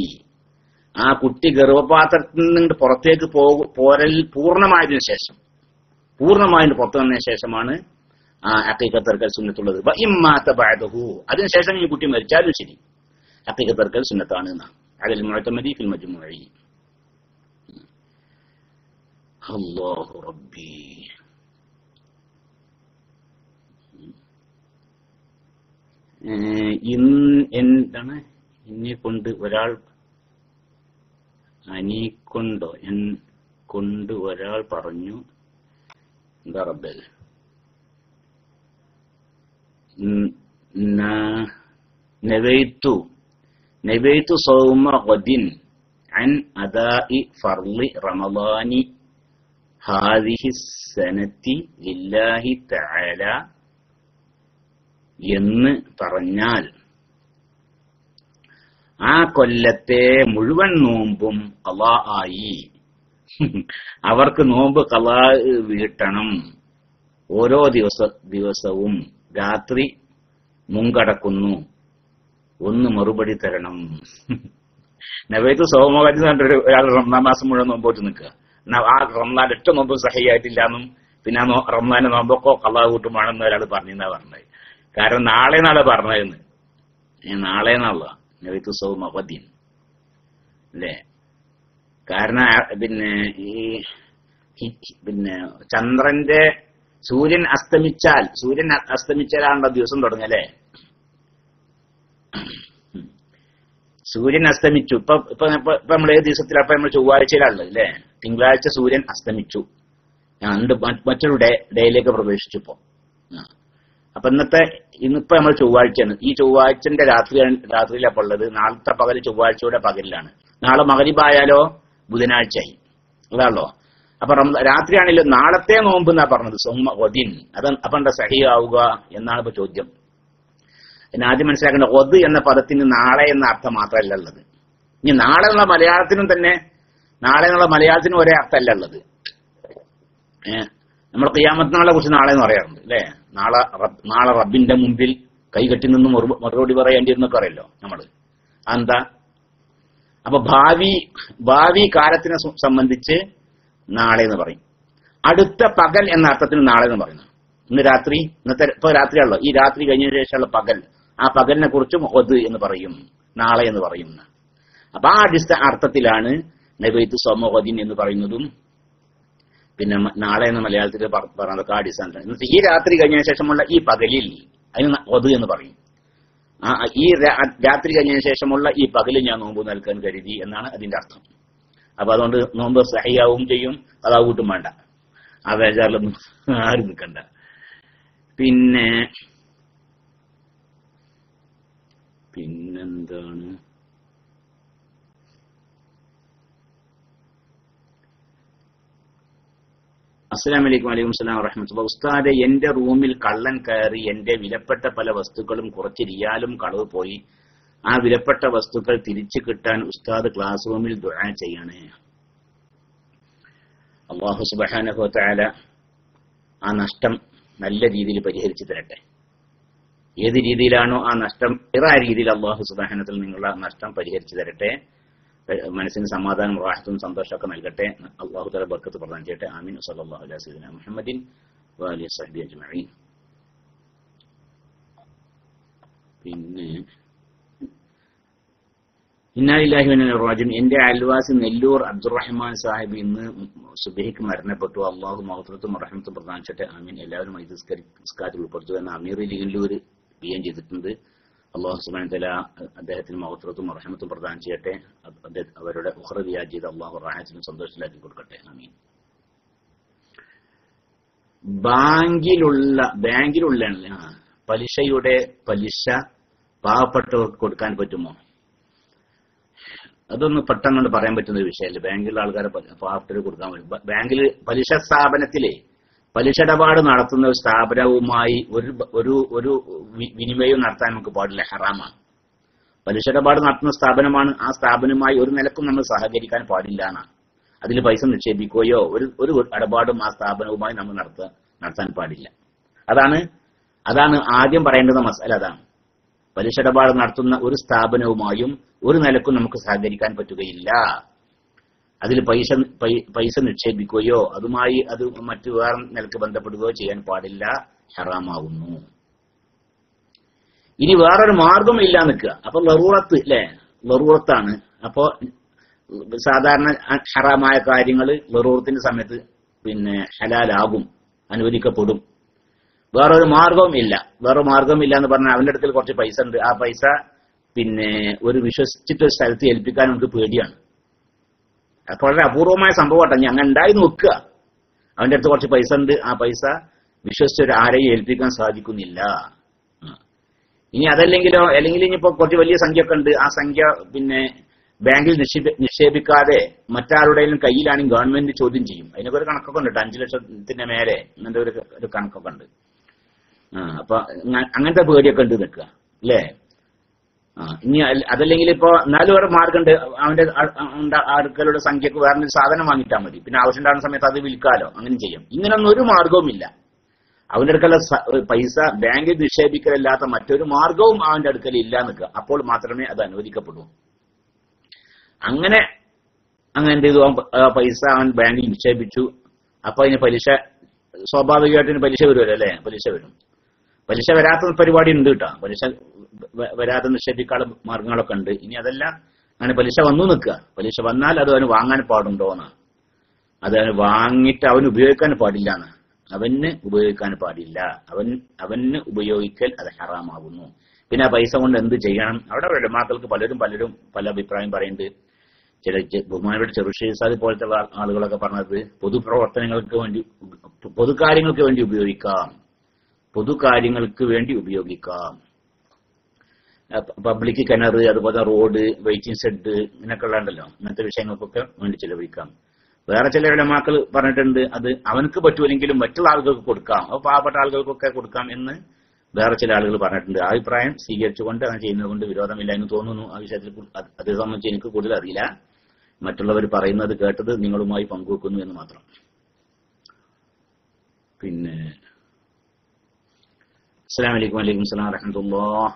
ആ കുട്ടി ഗർഭപാത്രത്തിൽ നിന്ന് പുറത്തേക്ക് പോരൽ പൂർണ്ണമായതിനു ശേഷം, പൂർണ്ണമായിട്ട് പുറത്തു വന്നതിന് ശേഷമാണ് അഖീഖത്തർക്കൽ സുന്നത്തുള്ളത്. അതിനുശേഷം ഈ കുട്ടി മരിച്ചാലും ശരി അഖീഖത്തർക്കൽ സുന്നത്താണ് എന്നാണ് അലൽ മുഅ്തമദി ഫിൽ മജ്മുഇ. അല്ലാഹു റബ്ബി. എന്താണ് എന്നെ കൊണ്ട് ഒരാൾ ഒരാൾ പറഞ്ഞു, എന്താ റബ്ബേ, നവൈതു സൗമ ഗദിൻ അൻ അദാഇ ഫർളി റമളാനി ഹാദിഹി സനതി ലില്ലാഹി തആല എന്ന് പറഞ്ഞാൽ ആ കൊല്ലത്തെ മുഴുവൻ നോമ്പും ഖളാ ആയി. അവർക്ക് നോമ്പ് ഖളാ വീട്ടണം. ഓരോ ദിവസവും രാത്രി മുൻകടക്കുന്നു, ഒന്ന് മറുപടി തരണം. നബൈത്ത് സൗമഗദി പറഞ്ഞിട്ട് ഒരാൾ റമദാൻ മാസം മുഴുവൻ നോമ്പോട്ട് നിൽക്കുക. ആ റമദാൻ ഒറ്റ നോമ്പ് സഹിയായിട്ടില്ലാന്നും പിന്നെ റമദാന്റെ നോമ്പൊക്കെ ഖളാ കൂട്ടുമാണെന്ന് ഒരാൾ പറഞ്ഞാ പറഞ്ഞത്. കാരണം നാളെ പറഞ്ഞതെന്ന്, നാളെ എന്നുള്ള നബൈത്ത് സൗമഗദി അല്ലേ. കാരണം പിന്നെ ചന്ദ്രന്റെ സൂര്യൻ അസ്തമിച്ചാലാണല്ലോ ദിവസം തുടങ്ങല്ലേ. സൂര്യൻ അസ്തമിച്ചു. ഇപ്പൊ നമ്മൾ ഏത് ദിവസത്തിലാണ്? അപ്പൊ നമ്മൾ ചൊവ്വാഴ്ചയിലാണുള്ളത് അല്ലേ. തിങ്കളാഴ്ച സൂര്യൻ അസ്തമിച്ചു, മറ്റൊരു ഡേയിലേക്ക് പ്രവേശിച്ചു. അപ്പൊ ഇന്നിപ്പോ നമ്മൾ ചൊവ്വാഴ്ചയാണ്. ഈ ചൊവ്വാഴ്ചന്റെ രാത്രിയിലാണ് ഉള്ളത്. നാളത്തെ പകല് ചൊവ്വാഴ്ചയുടെ പകലിലാണ്. നാളെ മഗ്‌രിബായാലോ ബുധനാഴ്ചയായി, അതാണല്ലോ. അപ്പൊ രാത്രിയാണെങ്കിലും നാളത്തെ നോമ്പ് എന്നാ പറഞ്ഞത് സൗമഗദിൻ. അപ്പൊ എന്താ സഹിയാവുക എന്നാണ് ഇപ്പൊ ചോദ്യം. പിന്നെ ആദ്യം മനസ്സിലാക്കേണ്ട, ഒത് എന്ന പദത്തിന് നാളെ എന്ന അർത്ഥം മാത്രമല്ല ഉള്ളത്. ഇനി നാളെ എന്നുള്ള മലയാളത്തിനും ഒരേ അർത്ഥമല്ല ഉള്ളത്. നമ്മൾ ഖിയാമത്ത് നാളെ കുറിച്ച് നാളെ എന്ന് പറയാറുണ്ട് അല്ലെ. നാളെ റബ്ബിന്റെ മുമ്പിൽ കൈകെട്ടി നിന്ന് മറുപടി പറയേണ്ടി എന്നൊക്കെ അറിയല്ലോ നമ്മള്. എന്താ അപ്പൊ ഭാവി കാലത്തിനെ സംബന്ധിച്ച് നാളെ എന്ന് പറയും. അടുത്ത പകൽ എന്ന അർത്ഥത്തിന് നാളെ എന്ന് പറയുന്നു. ഇപ്പൊ രാത്രിയാണല്ലോ. ഈ രാത്രി കഴിഞ്ഞതിന് ശേഷമുള്ള പകൽ, ആ പകലിനെ കുറിച്ചും ഒത് എന്ന് പറയും, നാളെ എന്ന് പറയും. അപ്പൊ ആ അർത്ഥത്തിലാണ് നബൈത്ത് സൗമഗദിൻ എന്ന് പറയുന്നതും പിന്നെ നാളെ എന്ന് മലയാളത്തിൽ പറഞ്ഞതൊക്കെ ആ അടിസ്ഥാനത്തിലാണ്. ഈ രാത്രി കഴിഞ്ഞതിന് ശേഷമുള്ള ഈ പകലിൽ അതിന് ഒത് എന്ന് പറയും. ഈ രാത്രി കഴിഞ്ഞതിന് ശേഷമുള്ള ഈ പകലിൽ ഞാൻ നോമ്പ് നൽകാൻ കരുതി എന്നാണ് അതിന്റെ അർത്ഥം. അപ്പൊ അതുകൊണ്ട് നോമ്പ് സഹിയാവും ചെയ്യും, അതാവൂട്ടും വേണ്ട. ആ ബേജാറിലൊന്നും ആരും നിൽക്കണ്ട. പിന്നെന്താണ്, അസ്സലാമു അലൈക്കും. വലൈക്കും സലാം വറഹ്മത്തുള്ളാഹി. ഉസ്താദെ, എന്റെ റൂമിൽ കള്ളൻ കയറി എന്റെ വിലപ്പെട്ട പല വസ്തുക്കളും കുറച്ച് റിയാലും കളവ് പോയി. ആ വിലപ്പെട്ട വസ്തുക്കൾ തിരിച്ചു കിട്ടാൻ ഉസ്താദ് ക്ലാസ് റൂമിൽ ദുആ ചെയ്യണേ. അല്ലാഹു സുബ്ഹാനഹു വ തആല ആ നഷ്ടം നല്ല രീതിയിൽ പരിഹരിച്ചു തരട്ടെ. ഏത് രീതിയിലാണോ ആ നഷ്ടം, ആ രീതിയിൽ അല്ലാഹു സുബ്ഹാനഹു വ തആല നിങ്ങളുടെ നഷ്ടം പരിഹരിച്ചു തരട്ടെ. മനസ്സിന് സമാധാനം, റാഹത്തും സന്തോഷമൊക്കെ നൽകട്ടെ. അല്ലാഹു തആല ബർക്കത്ത് പ്രദാനം ചെയ്യട്ടെ. ആമീൻ. സല്ലല്ലാഹു അലൈഹി വസല്ലം മുഹമ്മദിൻ വഅലിഹി വസഹ്ബിഹി അജ്മഈൻ. പിന്നെ ഇന്നാ ലില്ലാഹി വ ഇന്നാ ഇലൈഹി റാജിഊൻ. എന്റെ അയൽവാസി നെല്ലൂർ അബ്ദുറഹ്മാൻ സാഹിബ് ഇന്ന് സുബ്ഹിക്ക് മരണപ്പെട്ടു. അല്ലാഹു മഗ്ഫിറത്തും റഹ്മത്തും പ്രദാനം ചെയ്യട്ടെ. ആമീൻ. എല്ലാവരും നിസ്കാരത്തിൽ ഉൾപ്പെടുത്തുക എന്ന് അമീർ നെല്ലൂർ പിഎൻ ചെയ്തിട്ടുണ്ട്. അല്ലാഹു സുബ്ഹാനഹു വ തആല അദ്ദേഹത്തിന് മഗ്ഫിറത്തും റഹ്മത്തും പ്രദാനം ചെയ്യട്ടെ. അവരുടെ ഉഖ്റവിയാ ജീവിതം അല്ലാഹു റാഹത്തിനും സന്തോഷത്തിലാക്കി കൊടുക്കട്ടെ. ആമീൻ. ബാങ്കിലുള്ള പലിശയുടെ പലിശ പാവപ്പെട്ടവർക്ക് കൊടുക്കാൻ പറ്റുമോ? അതൊന്ന് പെട്ടെന്ന് പറയാൻ പറ്റുന്ന ഒരു വിഷയമല്ല. ബാങ്കിലുള്ള ആൾക്കാരെ പാർട്ടിൽ കൊടുക്കാൻ പറ്റും. ബാങ്കിൽ പലിശ സ്ഥാപനത്തിലെ പലിശ ഇടപാട് നടത്തുന്ന ഒരു സ്ഥാപനവുമായി ഒരു ഒരു വിനിമയം നടത്താൻ നമുക്ക് പാടില്ല, ഹറാമാണ്. പലിശ ഇടപാട് നടത്തുന്ന സ്ഥാപനമാണ്, ആ സ്ഥാപനവുമായി ഒരു നിലക്കും നമ്മൾ സഹകരിക്കാൻ പാടില്ല എന്നാണ്. അതിൽ പൈസ നിക്ഷേപിക്കുകയോ ഒരു ഇടപാടും ആ സ്ഥാപനവുമായി നമ്മൾ നടത്താൻ പാടില്ല. അതാണ് ആദ്യം പറയേണ്ടുന്ന മസാല. അതാണ് പലിശ ഇടപാട് നടത്തുന്ന ഒരു സ്ഥാപനവുമായും ഒരു നിലക്കും നമുക്ക് സഹകരിക്കാൻ പറ്റുകയില്ല. അതിൽ പൈസ നിക്ഷേപിക്കുകയോ അതുമായി അത് മറ്റു വേറെ നിലക്ക് ബന്ധപ്പെടുകയോ ചെയ്യാൻ പാടില്ല, ഹറാമാവുന്നു. ഇനി വേറൊരു മാർഗം ഇല്ല നിൽക്കുക. അപ്പൊ ലറൂറത്ത് അല്ലെ, ലറൂറത്താണ്. അപ്പോ സാധാരണ ഹറാമായ കാര്യങ്ങൾ ലറൂറത്തിന്റെ സമയത്ത് ഹലാലാകും, അനുവദിക്കപ്പെടും. വേറൊരു മാർഗവും ഇല്ല എന്ന് പറഞ്ഞാൽ അവന്റെ അടുത്തിൽ കുറച്ച് പൈസ ഉണ്ട്, ആ പൈസ ഒരു വിശ്വസിച്ചിട്ട് സ്ഥലത്ത് ഏൽപ്പിക്കാൻ നമുക്ക് പേടിയാണ്. അപ്പൊ വളരെ അപൂർവമായ സംഭവമാട്ടോ. ഞാൻ അങ്ങനെ ഉണ്ടായി നോക്കുക, അവന്റെ അടുത്ത് കുറച്ച് പൈസ ഉണ്ട്, ആ പൈസ വിശ്വസിച്ച് ആരെയും ഏൽപ്പിക്കാൻ സാധിക്കുന്നില്ല. ഇനി അല്ലെങ്കിൽ ഇനിയിപ്പോ കുറച്ച് വലിയ സംഖ്യ ഒക്കെ ഉണ്ട്, ആ സംഖ്യ ബാങ്കിൽ നിക്ഷേപിക്കാതെ മറ്റാരുടെയും കയ്യിലാണെങ്കിൽ ഗവൺമെന്റ് ചോദ്യം ചെയ്യും. അതിനൊക്കെ ഒരു കണക്കൊക്കെ ഉണ്ട്, 5 ലക്ഷത്തിന്റെ മേലെ അങ്ങനത്തെ ഒരു കണക്കൊക്കെ ഉണ്ട്. അപ്പൊ അങ്ങനത്തെ പേടിയൊക്കെ ഉണ്ട് നിൽക്കുക അല്ലേ. ഇനി അതല്ലെങ്കിൽ ഇപ്പൊ എന്നാലും ഒരു മാർഗമുണ്ട്, അവന്റെ അടുക്കളുടെ സംഖ്യക്ക് വേറെ സാധനം വാങ്ങിട്ടാൽ മതി, പിന്നെ ആവശ്യം ഉണ്ടാകുന്ന സമയത്ത് അത് വിൽക്കാലോ, അങ്ങനെ ചെയ്യാം. ഇങ്ങനൊന്നും ഒരു മാർഗവുമില്ല. അവന്റെ അടുക്കല പൈസ ബാങ്കിൽ നിക്ഷേപിക്കലല്ലാത്ത മറ്റൊരു മാർഗവും അവന്റെ അടുക്കൽ ഇല്ല നിൽക്കുക. അപ്പോൾ മാത്രമേ അത് അനുവദിക്കപ്പെടൂ. അങ്ങനെ എന്ത് ചെയ്തു, പൈസ അവൻ ബാങ്കിൽ നിക്ഷേപിച്ചു. അപ്പൊ അതിന് പലിശ സ്വാഭാവികമായിട്ട് പലിശ വരുമല്ലോ അല്ലെ, പലിശ വരും. പലിശ വരാത്ത പരിപാടി ഉണ്ട് കേട്ടോ, പലിശ വരാതെ നിക്ഷേപിക്കാനുള്ള മാർഗങ്ങളൊക്കെ ഉണ്ട്. ഇനി അതല്ല, അങ്ങനെ പലിശ വന്നു നിൽക്കുക. പലിശ വന്നാൽ അത് അവന് വാങ്ങാൻ പാടുണ്ടോ എന്നാണ്. അത് അവന് വാങ്ങിയിട്ട് അവന് ഉപയോഗിക്കാൻ പാടില്ല എന്ന്, അവന് ഉപയോഗിക്കാൻ പാടില്ല, അവന് ഉപയോഗിക്കൽ അത് ഹറാമാകുന്നു. പിന്നെ ആ പൈസ കൊണ്ട് എന്ത് ചെയ്യണം? അവിടെ ഉലമാക്കൾക്ക് പലരും പല അഭിപ്രായം പറയുന്നുണ്ട്. ചില ബഹുമാനപ്പെട്ട ചെറുശ്ശേരി സാദ് പോലത്തെ ആളുകളൊക്കെ പറഞ്ഞത് പൊതുപ്രവർത്തനങ്ങൾക്ക് വേണ്ടി, പൊതുകാര്യങ്ങൾക്ക് വേണ്ടി ഉപയോഗിക്കാം. പബ്ലിക് കിണർ, അതുപോലെ റോഡ്, വെയിറ്റിംഗ് ഷെഡ്, ഇങ്ങനെയൊക്കെ ഉണ്ടല്ലോ, ഇങ്ങനത്തെ വിഷയങ്ങൾക്കൊക്കെ വേണ്ടി ചെലവഴിക്കാം. വേറെ ചില ഉലമാക്കൾ പറഞ്ഞിട്ടുണ്ട് അത് അവനക്ക് പറ്റൂലെങ്കിലും മറ്റുള്ള ആളുകൾക്ക് കൊടുക്കാം, അത് പാവപ്പെട്ട ആളുകൾക്കൊക്കെ കൊടുക്കാം എന്ന് വേറെ ചില ആളുകൾ പറഞ്ഞിട്ടുണ്ട്. ആ അഭിപ്രായം സ്വീകരിച്ചുകൊണ്ട് അങ്ങനെ ചെയ്യുന്നത് കൊണ്ട് വിരോധമില്ല എന്ന് തോന്നുന്നു. ആ വിഷയത്തിൽ അതേ സംബന്ധിച്ച് എനിക്ക് കൂടുതൽ അറിയില്ല. മറ്റുള്ളവർ പറയുന്നത് കേട്ടത് നിങ്ങളുമായി പങ്കുവെക്കുന്നു എന്ന് മാത്രം. അസ്സലാമു അലൈക്കും. വലൈക്കും സലാം വറഹ്മത്തുള്ളാഹി.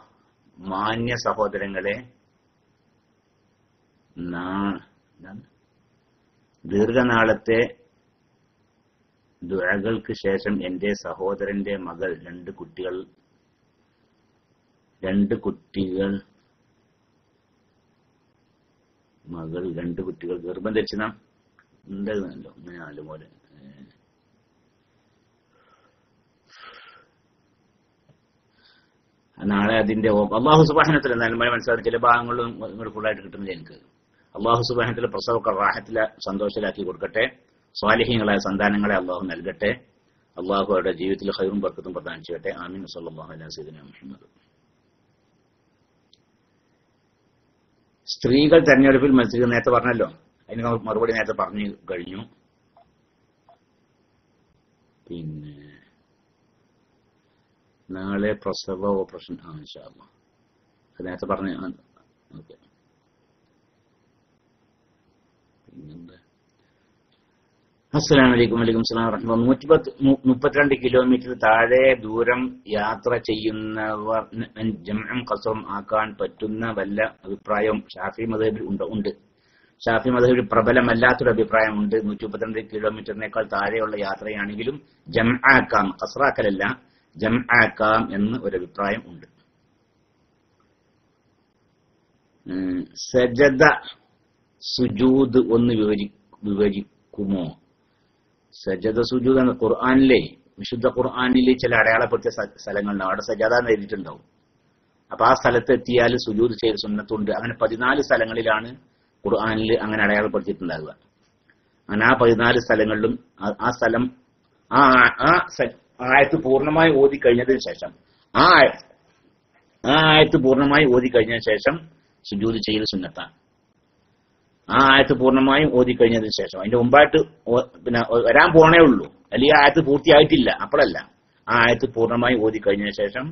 മാന്യ സഹോദരങ്ങളെ, ദീർഘനാളത്തെ ദുആകൾക്ക് ശേഷം എന്റെ സഹോദരന്റെ മകൾ രണ്ട് കുട്ടികൾ ഗർഭം ധരിച്ചതാ ഉണ്ടല്ലോ, ഇങ്ങനെ അതുപോലെ നാളെ അതിന്റെ അല്ലാഹു സുബ്ഹാനഹു വ തആല നന്മ മനസ്സിലാക്കി ചില ഭാഗങ്ങളും നിങ്ങൾ ഫുള്ളായിട്ട് കിട്ടുന്നില്ല എനിക്ക്. അല്ലാഹു സുബ്ഹാനഹു വ തആല പ്രസവ റാഹത്തിലെ സന്തോഷത്തിലാക്കി കൊടുക്കട്ടെ. സ്വാലിഹീങ്ങളായ സന്താനങ്ങളെ അല്ലാഹു നൽകട്ടെ. അല്ലാഹു അവരുടെ ജീവിതത്തിൽ ഖൈറും ബർക്കത്തും പ്രദാനം ചെയ്യട്ടെ. ആമീൻ. സല്ലല്ലാഹു അലൈഹി സയ്യിദിനാ മുഹമ്മദ്. സ്ത്രീകൾ തെരഞ്ഞെടുപ്പിൽ മത്സരിക്കുന്ന നേരത്തെ പറഞ്ഞല്ലോ, അതിന് മറുപടി നേരത്തെ പറഞ്ഞു കഴിഞ്ഞു. നാളെ പ്രസവ ഓപ്പറേഷൻ ഇൻഷാ അല്ലാഹ് അത് നേരത്തെ പറഞ്ഞു. ഓക്കെ. പിന്നെന്താ? അസ്സലാമു അലൈക്കും. വലൈക്കും സലാം വറഹ്മത്തുള്ളാഹി. 132 കിലോമീറ്റർ താഴെ ദൂരം യാത്ര ചെയ്യുന്നവർ ജംഉം ഖസ്റും ആക്കാൻ പറ്റുന്ന വല്ല അഭിപ്രായവും ഷാഫി മദ്ഹബിൽ ഉണ്ട്. ഷാഫി മദ്ഹബിൽ പ്രബലമല്ലാത്തൊരു അഭിപ്രായമുണ്ട്. 132 കിലോമീറ്ററിനേക്കാൾ താഴെയുള്ള യാത്രയാണെങ്കിലും ജംആക്കാം, ഖസ്റാക്കലല്ല, ജംആക്കാം എന്ന് ഒരു അഭിപ്രായം ഉണ്ട്. സജദ സുജൂദ് ഒന്ന് വിവരിക്കുമോ? സജദ സുജൂദ് എന്ന ഖുർആനിലെ, വിശുദ്ധ ഖുർആനിലെ ചില അടയാളപ്പെടുത്തിയ സ്ഥലങ്ങളുണ്ടാവും. അവിടെ സജദ എന്ന് എഴുതിയിട്ടുണ്ടാവും. അപ്പൊ ആ സ്ഥലത്ത് എത്തിയാൽ സുജൂദ് ചെയ്ത് സുന്നത്തുണ്ട്. അങ്ങനെ 14 സ്ഥലങ്ങളിലാണ് ഖുർആനിൽ അങ്ങനെ അടയാളപ്പെടുത്തിയിട്ടുണ്ടാവുക. അങ്ങനെ ആ 14 സ്ഥലങ്ങളിലും ആ സ്ഥലം ആയത്ത് പൂർണ്ണമായി ഓതി കഴിഞ്ഞതിന് ശേഷം ആയത്ത് പൂർണ്ണമായി ഓതി കഴിഞ്ഞതിന് ശേഷം സുജൂദ് ചെയ്യൽ സുന്നത്താണ്. ആ ആയത്ത് പൂർണ്ണമായും ഓതിക്കഴിഞ്ഞതിന് ശേഷം, അതിന്റെ മുമ്പായിട്ട് പിന്നെ വരാൻ പോണേ ഉള്ളൂ, അല്ലെങ്കിൽ ആ ആയത്ത് പൂർത്തിയായിട്ടില്ല, അപ്പോഴല്ല, ആ ആയത്ത് പൂർണ്ണമായും ഓതിക്കഴിഞ്ഞതിന് ശേഷം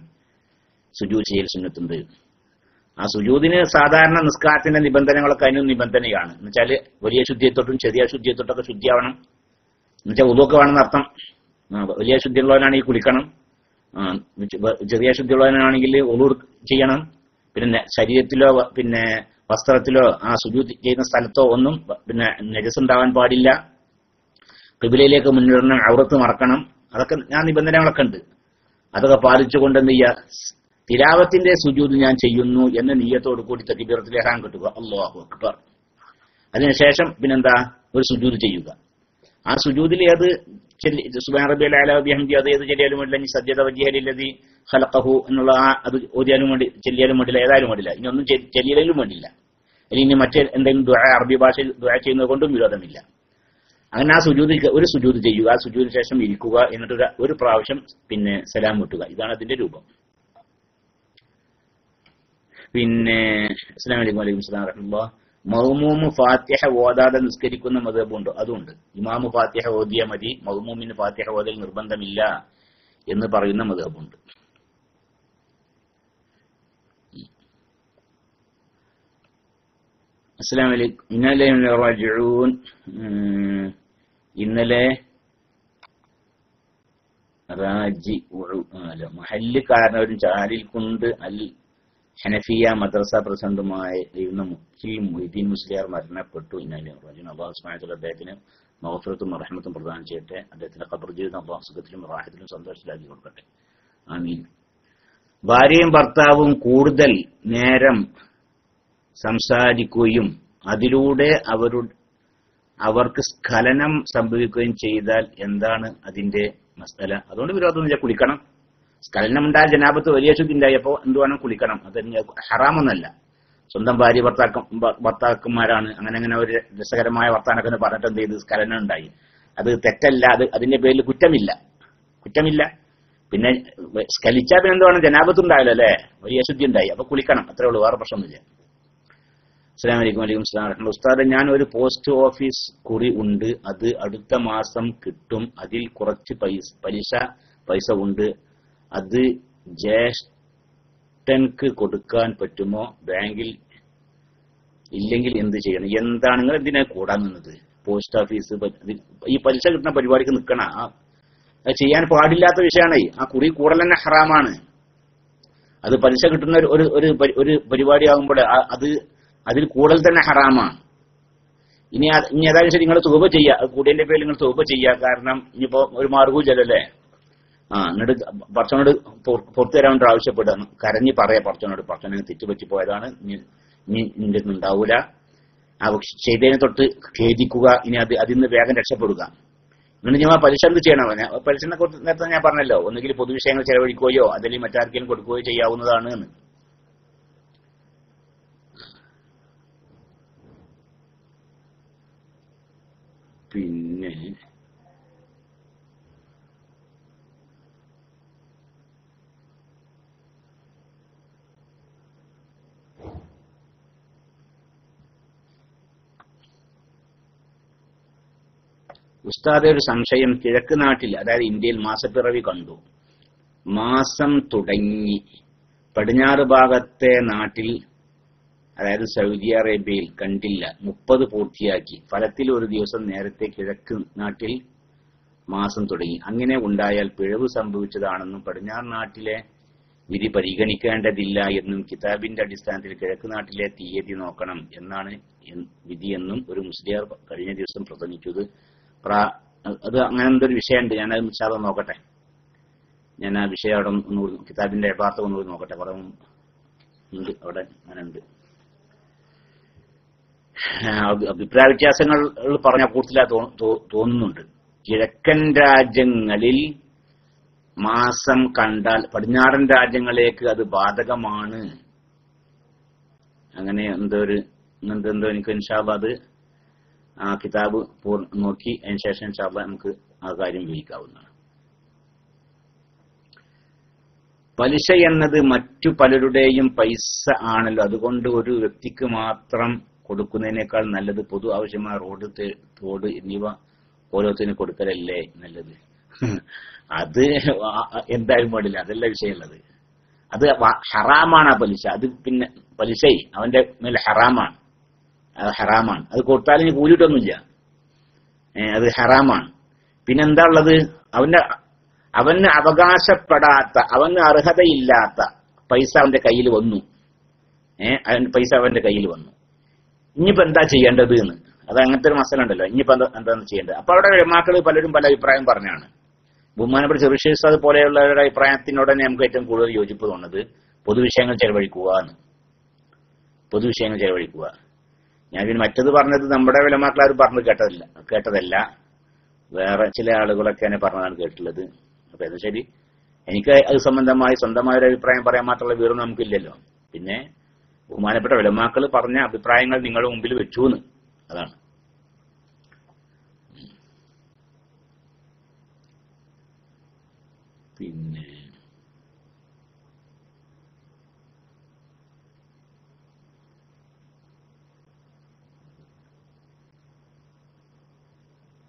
സുജൂദ് ചെയ്യൽ സുന്നത്തുണ്ട്. ആ സുജൂദിന് സാധാരണ നിസ്കാരത്തിന്റെ നിബന്ധനകളൊക്കെ അതിനും നിബന്ധനയാണ്. എന്നുവെച്ചാല് വലിയ ശുദ്ധിയെത്തൊട്ടും ചെറിയ ശുദ്ധിയെത്തൊട്ടൊക്കെ ശുദ്ധിയാവണം. എന്നുവെച്ചാൽ ഉദുവൊക്കെ വേണമെന്ന് അർത്ഥം. വലിയ ശുദ്ധിയുള്ളവനാണെങ്കിൽ കുളിക്കണം, ചെറിയ ശുദ്ധിയുള്ളവനാണെങ്കിൽ ഉളു ചെയ്യണം. പിന്നെ ശരീരത്തിലോ പിന്നെ വസ്ത്രത്തിലോ ആ സുജൂദ് ചെയ്യുന്ന സ്ഥലത്തോ ഒന്നും പിന്നെ നജസ് ഉണ്ടാവാൻ പാടില്ല. ഖിബിലയിലേക്ക് മുന്നിടണം, ഔറത്ത് മറക്കണം. അതൊക്കെ ഞാൻ നിബന്ധനകളൊക്കെ ഉണ്ട്. അതൊക്കെ പാലിച്ചുകൊണ്ട് എന്ത് ചെയ്യുക, തിലാവത്തിന്റെ സുജൂദ് ഞാൻ ചെയ്യുന്നു എന്ന നിയ്യത്തോടു കൂടി തക്ബീറത്തുൽ ഇഹ്റാം കെട്ടുക, അല്ലാഹു അക്ബർ. അതിനുശേഷം പിന്നെന്താ, ഒരു സുജൂദ് ചെയ്യുക. ആ സുജൂദിൽ ഏത് സുബ്ഹാന റബ്ബിയൽ അഅ്ലാ വബിഹംദിഹി അത് ഏത് ചെല്ലിയാലും വേണ്ടില്ല, ഇനി സജ്ജദ വജ്ഹലില്ലദീ ഖലഖഹു എന്നുള്ള അത് ഓതിയാലും വേണ്ടി ചെല്ലിയാലും വേണ്ടില്ല, ഏതായാലും വേണ്ടില്ല, ഇനി ഒന്നും ചെല്ലിയാലും വേണ്ടില്ല. അല്ലെങ്കിൽ ഇനി മറ്റേ എന്തെങ്കിലും ദുആ അറബി ഭാഷയിൽ ദുആ ചെയ്യുന്നത് കൊണ്ടും വിരോധമില്ല. അങ്ങനെ ആ ഒരു സുജൂദ് ചെയ്യുക, ആ സുജൂദിന് ശേഷം ഇരിക്കുക, എന്നിട്ട് ഒരു പ്രാവശ്യം പിന്നെ സലാം വിട്ടുക. ഇതാണ് അതിന്റെ രൂപം. പിന്നെ അസ്സലാമു അലൈക്കും വലൈക്കും സലാം വറഹ്മത്തുള്ളാഹി. മഅ്മൂമ് ഫാത്തിഹ ഓതാതെ നിസ്കരിക്കുന്ന മദ്ഹബുണ്ട്, അതുണ്ട്. ഇമാമ് ഫാത്തിഹ ഓതിയ മതി, മഅ്മൂമിന് ഫാത്തിഹ ഓതൽ നിർബന്ധമില്ല എന്ന് പറയുന്ന മദ്ഹബുണ്ട്. അസ്സലാമു അലൈക്കും. ഇന്നലെ മഹല്ല് കാരണവരും ചാലിൽ കൊണ്ട് അൽ ഹനഫിയ മദ്രസ പ്രസിഡന്റുമായിരുന്ന മൊയ്തീൻ മുസ്ലിയാർ മരണപ്പെട്ടു. അല്ലാഹു സുബ്ഹാനഹു വ തആല അദ്ദേഹത്തിന് മഗ്ഫിറത്തും റഹ്മത്തും പ്രദാനം ചെയ്യട്ടെ. അദ്ദേഹത്തിന്റെ ഖബർ ജീവിതം അല്ലാഹു സുഖത്തിലും റാഹത്തിലും സന്തോഷത്തിലാക്കി കൊടുക്കട്ടെ. ആമീൻ. ഭാര്യയും ഭർത്താവും കൂടുതൽ നേരം സംസാരിക്കുകയും അതിലൂടെ അവർക്ക് സ്ഖലനം സംഭവിക്കുകയും ചെയ്താൽ എന്താണ് അതിന്റെ മസ്അല? അതുകൊണ്ട് വിരോധമൊന്നുമില്ല, കുളിക്കണം. സ്ഖലനം ഉണ്ടായ ജനാബത്ത് വലിയ ശുദ്ധി ഉണ്ടായപ്പോ എന്ത് വേണം, കുളിക്കണം. അത് ഹറാമൊന്നല്ല. സ്വന്തം ഭാര്യ ഭർത്താക്കന്മാരാണ്, അങ്ങനെ ഒരു രസകരമായ വർത്താനൊക്കെ പറഞ്ഞിട്ട് എന്ത് ചെയ്ത് സ്ഖലനം ഉണ്ടായി. അത് തെറ്റല്ല, അതിന്റെ പേരിൽ കുറ്റമില്ല. പിന്നെ സ്ഖലിച്ചാൽ പിന്നെ എന്ത് വേണം, ജനാബത്ത് ഉണ്ടാവില്ല അല്ലെ, വലിയ ശുദ്ധി ഉണ്ടായി, അപ്പൊ കുളിക്കണം, അത്രേ ഉള്ളൂ, വേറെ പ്രശ്നമൊന്നുമില്ല. അസ്സലാമു അലൈക്കും വലൈക്കും സലാം വറഹ്മത്തുള്ളാഹി. ഉസ്താദ്, ഞാൻ ഒരു പോസ്റ്റ് ഓഫീസ് കുറി ഉണ്ട്, അത് അടുത്ത മാസം കിട്ടും. അതിൽ കുറച്ച് പൈസ ഉണ്ട്. അത് ജ്യേഷ്ഠൻക്ക് കൊടുക്കാൻ പറ്റുമോ? ബാങ്കിൽ ഇല്ലെങ്കിൽ എന്ത് ചെയ്യണം? എന്താണ് നിങ്ങൾ എന്തിനാ കൂടാൻ നിന്നത്? പോസ്റ്റ് ഓഫീസ് ഈ പലിശ കിട്ടുന്ന പരിപാടിക്ക് നിൽക്കണ, അത് ചെയ്യാൻ പാടില്ലാത്ത വിഷയമാണ്. ആ കുറി കൂടൽ തന്നെ ഹറാമാണ്. അത് പലിശ കിട്ടുന്ന ഒരു പരിപാടി ആകുമ്പോൾ അതിൽ കൂടുതൽ തന്നെ ഹറാമാണ്. ഇനി ഏതായാലും ശരി, നിങ്ങൾ തൗബ ചെയ്യുക, കൂടിയതിന്റെ പേരിൽ നിങ്ങൾ തൗബ ചെയ്യുക. കാരണം ഇനിയിപ്പോ ഒരു മാർഗവും ചെല്ലല്ലേ. എന്നിട്ട് പടച്ചവനോട് പുറത്തു തരാൻ വേണ്ടി ആവശ്യപ്പെടുകയാണ്. കരഞ്ഞ് പറയാ പടച്ചവനെ തെറ്റുപറ്റി പോയതാണ്, നിന്റെ ഉണ്ടാവൂല, ചെയ്തതിനെ തൊട്ട് ഖേദിക്കുക, ഇനി അതിന്ന് വേഗം രക്ഷപ്പെടുക. എന്നിട്ട് ഞാൻ പലിശ എന്ത് ചെയ്യണം? പലിശനെ കുറിച്ച് നേരത്തെ ഞാൻ പറഞ്ഞല്ലോ, ഒന്നുകിൽ പൊതുവിഷയങ്ങൾ ചെലവഴിക്കുകയോ അല്ലെങ്കിൽ മറ്റാർക്കെങ്കിലും കൊടുക്കുകയോ ചെയ്യാവുന്നതാണ് എന്ന്. പിന്നെ ഉസ്താദെ, ഒരു സംശയം. കിഴക്ക് നാട്ടിൽ, അതായത് ഇന്ത്യയിൽ മാസപ്പിറവി കണ്ടു. മാസം തുടങ്ങി പടിഞ്ഞാറ് ഭാഗത്തെ നാട്ടിൽ, അതായത് സൗദി അറേബ്യയിൽ കണ്ടില്ല. 30 പൂർത്തിയാക്കി. ഫലത്തിൽ ഒരു ദിവസം നേരത്തെ കിഴക്ക് നാട്ടിൽ മാസം തുടങ്ങി. അങ്ങനെ ഉണ്ടായാൽ പിഴവ് സംഭവിച്ചതാണെന്നും പടിഞ്ഞാറ് നാട്ടിലെ വിധി പരിഗണിക്കേണ്ടതില്ല എന്നും കിതാബിന്റെ അടിസ്ഥാനത്തിൽ കിഴക്ക് നാട്ടിലെ തീയതി നോക്കണം എന്നാണ് വിധിയെന്നും ഒരു മുസ്ലിയാർ കഴിഞ്ഞ ദിവസം പ്രസംഗിച്ചത്. അത് അങ്ങനെ എന്തൊരു വിഷയമുണ്ട്. ഞാനത് മിച്ചാതെ നോക്കട്ടെ. ഞാൻ ആ വിഷയം അവിടെ ഒന്നുകൂടി കിതാബിന്റെ യഥാർത്ഥം ഒന്നുകൂടി നോക്കട്ടെ. അവിടെ ഉണ്ട്, അവിടെ അങ്ങനെ ഉണ്ട്. അഭിപ്രായ വ്യത്യാസങ്ങൾ പറഞ്ഞ കൂട്ടത്തിലാ തോന്നുന്നുണ്ട്. കിഴക്കൻ രാജ്യങ്ങളിൽ മാസം കണ്ടാൽ പടിഞ്ഞാറൻ രാജ്യങ്ങളിലേക്ക് അത് ബാധകമാണ്. അങ്ങനെ എന്തോ എനിക്ക് ഇൻഷാ അല്ലാഹ് അത് ആ കിതാബ് നോക്കി അതിന് ശേഷം ഇൻഷാ അല്ലാഹ് നമുക്ക് ആ കാര്യം വിവരിക്കാവുന്നതാണ്. പലിശ എന്നത് മറ്റു പലരുടെയും പൈസ ആണല്ലോ. അതുകൊണ്ട് ഒരു വ്യക്തിക്ക് മാത്രം കൊടുക്കുന്നതിനേക്കാൾ നല്ലത് പൊതു ആവശ്യമായ റോഡ്, തോട് എന്നിവ ഓരോരുത്തരും കൊടുക്കലല്ലേ നല്ലത്? അത് എന്തായാലും പാടില്ല, അതല്ല വിഷയമുള്ളത്. അത് ഹറാമാണ് ആ പലിശ. അത് പിന്നെ പലിശ അവന്റെ മേലെ ഹറാമാണ്, അത് ഹറാമാണ്. അത് കൊടുത്താലും കൂലിയിട്ടൊന്നുമില്ല, അത് ഹറാമാണ്. പിന്നെന്താ ഉള്ളത്? അവന് അവകാശപ്പെടാത്ത, അവന് അർഹതയില്ലാത്ത പൈസ അവന്റെ കയ്യിൽ വന്നു. പൈസ അവന്റെ കയ്യിൽ വന്നു. ഇനിയിപ്പോ എന്താ ചെയ്യേണ്ടത് എന്ന്, അത് അങ്ങനത്തെ ഒരു മസല ഉണ്ടല്ലോ. ഇനിയിപ്പോ എന്താണ് ചെയ്യേണ്ടത്? അപ്പൊ അവിടെ ഉലമാക്കൾ പലരും പല അഭിപ്രായം പറഞ്ഞാണ്. ബഹുമാനപ്പെട്ട ചെറുശ്ശേരി ഉസ്താദ് പോലെയുള്ളവരുടെ അഭിപ്രായത്തിനോട് തന്നെ നമുക്ക് ഏറ്റവും കൂടുതൽ യോജിപ്പ് തോന്നുന്നത് പൊതുവിഷയങ്ങൾ ചെലവഴിക്കുക എന്ന്. പൊതുവിഷയങ്ങൾ ചെലവഴിക്കുക. ഞാൻ പിന്നെ മറ്റത് പറഞ്ഞത് നമ്മുടെ ഉലമാക്കൾ പറഞ്ഞത് കേട്ടതല്ല, വേറെ ചില ആളുകളൊക്കെ തന്നെ പറഞ്ഞതാണ് കേട്ടുള്ളത്. അപ്പൊ അത് ശരി, എനിക്ക് അത് സംബന്ധമായി സ്വന്തമായ ഒരു അഭിപ്രായം പറയാൻ മാത്രമുള്ള വീറും നമുക്കില്ലല്ലോ. പിന്നെ ബഹുമാനപ്പെട്ട ഉലമാക്കൾ പറഞ്ഞ അഭിപ്രായങ്ങൾ നിങ്ങളുടെ മുമ്പിൽ വെച്ചു എന്ന്, അതാണ്. പിന്നെ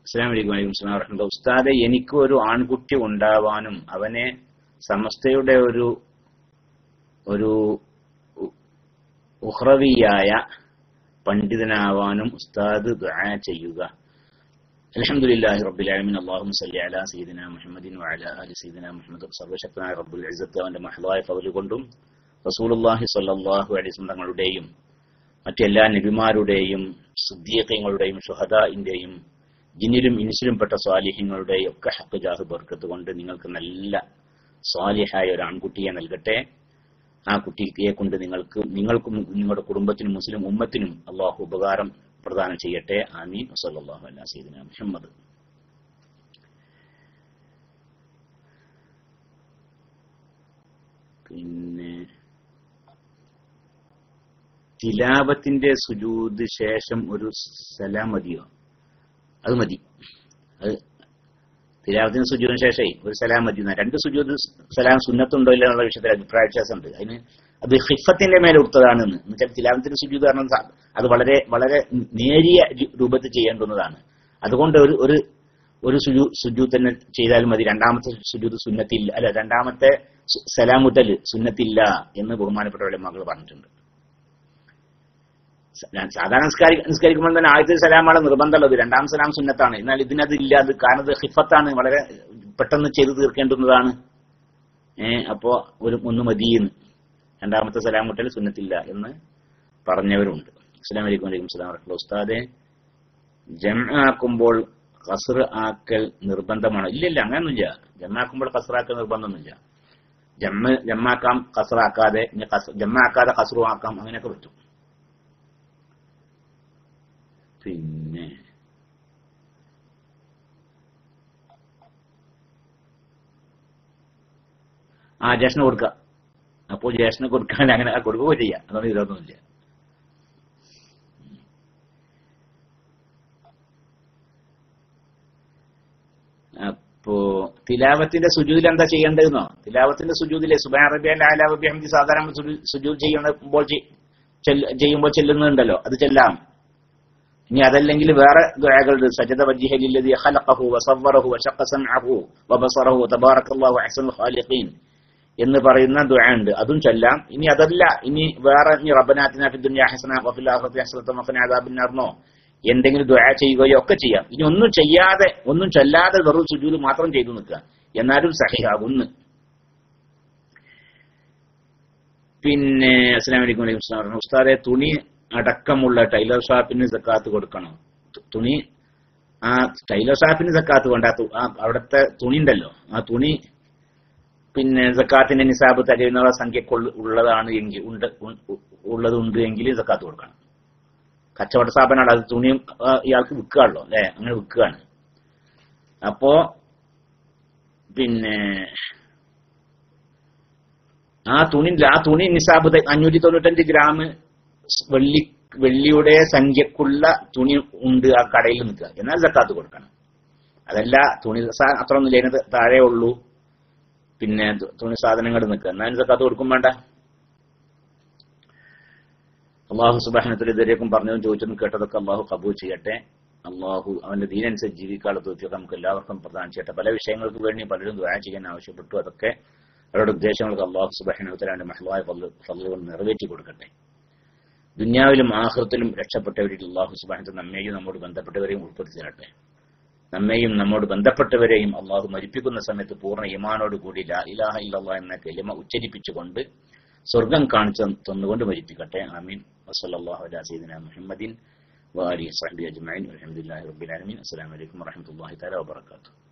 അസ്സലാമു അലൈക്കും വറഹ്മത്തുള്ളാഹി വബറകാതുഹു. ഉസ്താദെ, എനിക്ക് ഒരു ആൺകുട്ടി ഉണ്ടാവാനും അവനെ സമസ്തയുടെ ഒരു ഉഖ്റവിയായ പണ്ഡിതനാവാനും ഉസ്താദ് ദുആ ചെയ്യുക. അൽഹംദുലില്ലാഹി റബ്ബിൽ ആലമീൻ. അല്ലാഹുമ്മ സ്വല്ലി അലാ സയ്യിദിനാ മുഹമ്മദിൻ വഅലാ ആലി സയ്യിദിനാ മുഹമ്മദ്. സർവശക്തനായ റബ്ബുൽ ഇസ്സത്ത് അവന്റെ മഹ്ളായ ഫള് കൊണ്ടും റസൂലുള്ളാഹി സ്വല്ലല്ലാഹു അലൈഹി വസല്ലം തങ്ങളുടെയും മറ്റെല്ലാ നബിമാരുടെയും സിദ്ദീഖീങ്ങളുടെയും ശുഹദാഇന്റെയും ജിന്നിലും ഇൻസിലും പെട്ട സ്വാലിഹീങ്ങളുടെയും ഒക്കെ ഹഖ് ജാഹ് ബർക്കത്ത് കൊണ്ട് നിങ്ങൾക്ക് നല്ല സ്വാലിഹായ ഒരു ആൺകുട്ടിയെ നൽകട്ടെ. ആ കുട്ടിയെ കൊണ്ട് നിങ്ങൾക്കും നിങ്ങളുടെ കുടുംബത്തിനും മുസ്ലിം ഉമ്മത്തിനും അള്ളാഹു ഉപകാരം പ്രദാനം ചെയ്യട്ടെ. ആമീൻ. സല്ലല്ലാഹു അലാ സയ്യിദിനാ മുഹമ്മദ്. പിന്നെ തിലാവത്തിന്റെ സുജൂദ് ശേഷം ഒരു സലാം മതിയോ? അത് മതി. അത് തിലാവത്തിന് സുജൂദിന് ശേഷം ഒരു സലാം മതി. രണ്ട് സുജൂദ് സലാം സുന്നത്തുണ്ടോ ഇല്ല എന്നുള്ള വിഷയത്തിൽ അഭിപ്രായ വ്യത്യാസമുണ്ട്. അതിന് അത് ഹിഫത്തിന്റെ മേലെ ഉടുത്തതാണെന്ന് എന്നുവെച്ചാൽ തിലാവത്തിന് സുജൂദ് കാരണം അത് വളരെ വളരെ നേരിയ രൂപത്തിൽ ചെയ്യേണ്ടുന്നതാണ്. അതുകൊണ്ട് ഒരു സുജൂദ് തന്നെ ചെയ്താലും മതി. രണ്ടാമത്തെ സുജൂദ് സുന്നത്തില്ല, അല്ല രണ്ടാമത്തെ സലാമുട്ടൽ സുന്നത്തില്ല എന്ന് ബഹുമാനപ്പെട്ട ഉലമാക്കൾ പറഞ്ഞിട്ടുണ്ട്. സാധാരണ നിസ്കരിക്കുമ്പോൾ തന്നെ ആദ്യത്തെ സലാമാണ് നിർബന്ധമുള്ളത്, രണ്ടാം സലാം സുന്നത്താണ്. എന്നാൽ ഇതിനതില്ല, അത് കാരണം ഹിഫത്താണ്, വളരെ പെട്ടെന്ന് ചെയ്തു തീർക്കേണ്ടുന്നതാണ്. അപ്പോ ഒന്ന് മതിയെന്ന്, രണ്ടാമത്തെ സലാം മുട്ടൽ സുന്നത്തില്ല എന്ന് പറഞ്ഞവരുണ്ട്. അസ്സലാമു അലൈക്കും വലൈക്കും സലാം വറഹ്മത്തുള്ളാഹി. ഉസ്താദെ, ജംആക്കുമ്പോൾ ഖസ്ർ ആക്കൽ നിർബന്ധമാണോ? ഇല്ല, അങ്ങനൊന്നുമില്ല. ജംആക്കുമ്പോൾ ഖസ്റാക്കൽ നിർബന്ധമൊന്നുമില്ല. ജംആക്കാം ഖസ്റാക്കാതെ, ജംആക്കാതെ ഖസ്റു ആക്കാം, അങ്ങനെയൊക്കെ പറ്റും. പിന്നെ ജ്യേഷ്ഠന് കൊടുക്കുക. അപ്പോൾ ജ്യേഷ്ഠന് കൊടുക്കാൻ അങ്ങനെ കൊടുക്കുകയോ ചെയ്യാം, അതൊന്നും ഇതൊന്നുമില്ല. അപ്പോ തിലാവത്തിന്റെ സുജൂദിൽ എന്താ ചെയ്യേണ്ടതെന്നോ? തിലാവത്തിന്റെ സുജൂദിലെ സുബ്ഹാന റബ്ബിയൽ അഅ്ലാ വ ബിഹംദി സാധാരണ സുജൂദ് ചെയ്യുമ്പോൾ ചെല്ലുന്നുണ്ടല്ലോ, അത് ചെല്ലാം. ഇനി അതല്ലെങ്കിൽ വേറെ ദുആകളുണ്ട്. സജദ വജ്ഹി ലില്ലദി ഖലഖഹു വസവ്വറഹു വശഖ സമഅഹു വബസറഹു തബാറകല്ലാഹു അഹ്സനുൽ ഖാലിഖീൻ എന്ന് പറയുന്ന ദുആ ഉണ്ട്, അതും ചൊല്ലാം. ഇനി അതല്ല, ഇനി വേറെ റബ്ബനാ ആതിനാ ഫിദ് ദുനിയാ ഹസന വഫിൽ ആഖിറതി ഹസനത വഖിനാ അദാബന്നാർന്നോ എന്തെങ്കിലും ദുആ ചെയ്യുകയോ ഒക്കെ ചെയ്യാം. ഇനി ഒന്നും ചൊല്ലാതെ വെറും സുജൂദ് മാത്രം ചെയ്തു നിൽക്കുക, എന്നാലും സഹിഹാകുന്നു. പിന്നെ അസ്സലാമു അലൈക്കും വലൈക്കും സലാം. ഉസ്താദെ, തുണി അടക്കമുള്ള ടൈലർ ഷാപ്പിന് സക്കാത്ത് കൊടുക്കണം? തുണി ടൈലർ ഷാപ്പിന് സക്കാത്ത് വേണ്ട. അവിടുത്തെ തുണി ഉണ്ടല്ലോ, ആ തുണി പിന്നെ സക്കാത്തിന്റെ നിസാബ് തികയുന്ന സംഖ്യക്കുള്ള ഉള്ളതുണ്ട് എങ്കിൽ സക്കാത്ത് കൊടുക്കണം. കച്ചവട സ്ഥാപനമാണ്, അത് തുണിയും ഇയാൾക്ക് വിൽക്കുകയാണല്ലോ, അല്ലെ? അങ്ങനെ വിൽക്കുകയാണ്. അപ്പോ പിന്നെ ആ തുണി നിസാബ് 595 ഗ്രാം വെള്ളിയുടെ സംഖ്യക്കുള്ള തുണി ഉണ്ട് ആ കടയിൽ നിൽക്കുക, എന്നാൽ സക്കാത്ത് കൊടുക്കണം. അതല്ല തുണി അത്ര ഒന്നും അതിന് താഴെ ഉള്ളൂ, പിന്നെ തുണി സാധനങ്ങൾ നിൽക്കുക, എന്നാലും സക്കാത്ത് കൊടുക്കും വേണ്ട. അള്ളാഹു സുബ്ഹാനഹു വ തആല ഇതുവരേക്കും പറഞ്ഞതും ചോദിച്ചതും കേട്ടതൊക്കെ അള്ളാഹു കബൂൽ ചെയ്യട്ടെ. അള്ളാഹു അവന്റെ ദീനനുസരിച്ച് ജീവിക്കാനുള്ള തൗഫീഖ് നമുക്ക് എല്ലാവർക്കും പ്രദാനം ചെയ്യട്ടെ. പല വിഷയങ്ങൾക്ക് വേണ്ടി പലരും ദുആ ചെയ്യാൻ ആവശ്യപ്പെട്ടു. അതൊക്കെ അവരുടെ ഉദ്ദേശങ്ങൾക്ക് അള്ളാഹു സുബ്ഹാനഹു വ തആല മഹ്ലായ ഫضലുകൾ നിറവേറ്റി കൊടുക്കട്ടെ. ദുനിയാവിലും ആഖിറത്തിലും രക്ഷപ്പെട്ടവരിൽ അള്ളാഹു സുബ്ഹാനഹു വ തആല നമ്മെയും നമ്മോട് ബന്ധപ്പെട്ടവരെയും ഉൾപ്പെടുത്തി തരട്ടെ. നമ്മെയും നമ്മോട് ബന്ധപ്പെട്ടവരെയും അള്ളാഹു മരിപ്പിക്കുന്ന സമയത്ത് പൂർണ്ണ ഈമാനോട് കൂടി ലാ ഇലാഹ ഇല്ലല്ലാഹ് എന്ന കലിമ ഉച്ചരിപ്പിച്ചുകൊണ്ട് സ്വർഗം കാണിച്ചു തന്നുകൊണ്ട് മരിപ്പിക്കട്ടെ. ആമീൻ. വസല്ലല്ലാഹു അലാ സയ്യിദിനാ മുഹമ്മദിൻ വആലിഹി വസഹ്ബിഹി അജ്മഈൻ. അൽഹംദുലില്ലാഹി റബ്ബിൽ ആലമീൻ. അസ്സലാമു അലൈക്കും വറഹ്മത്തുള്ളാഹി തആല വബറകാതുഹു.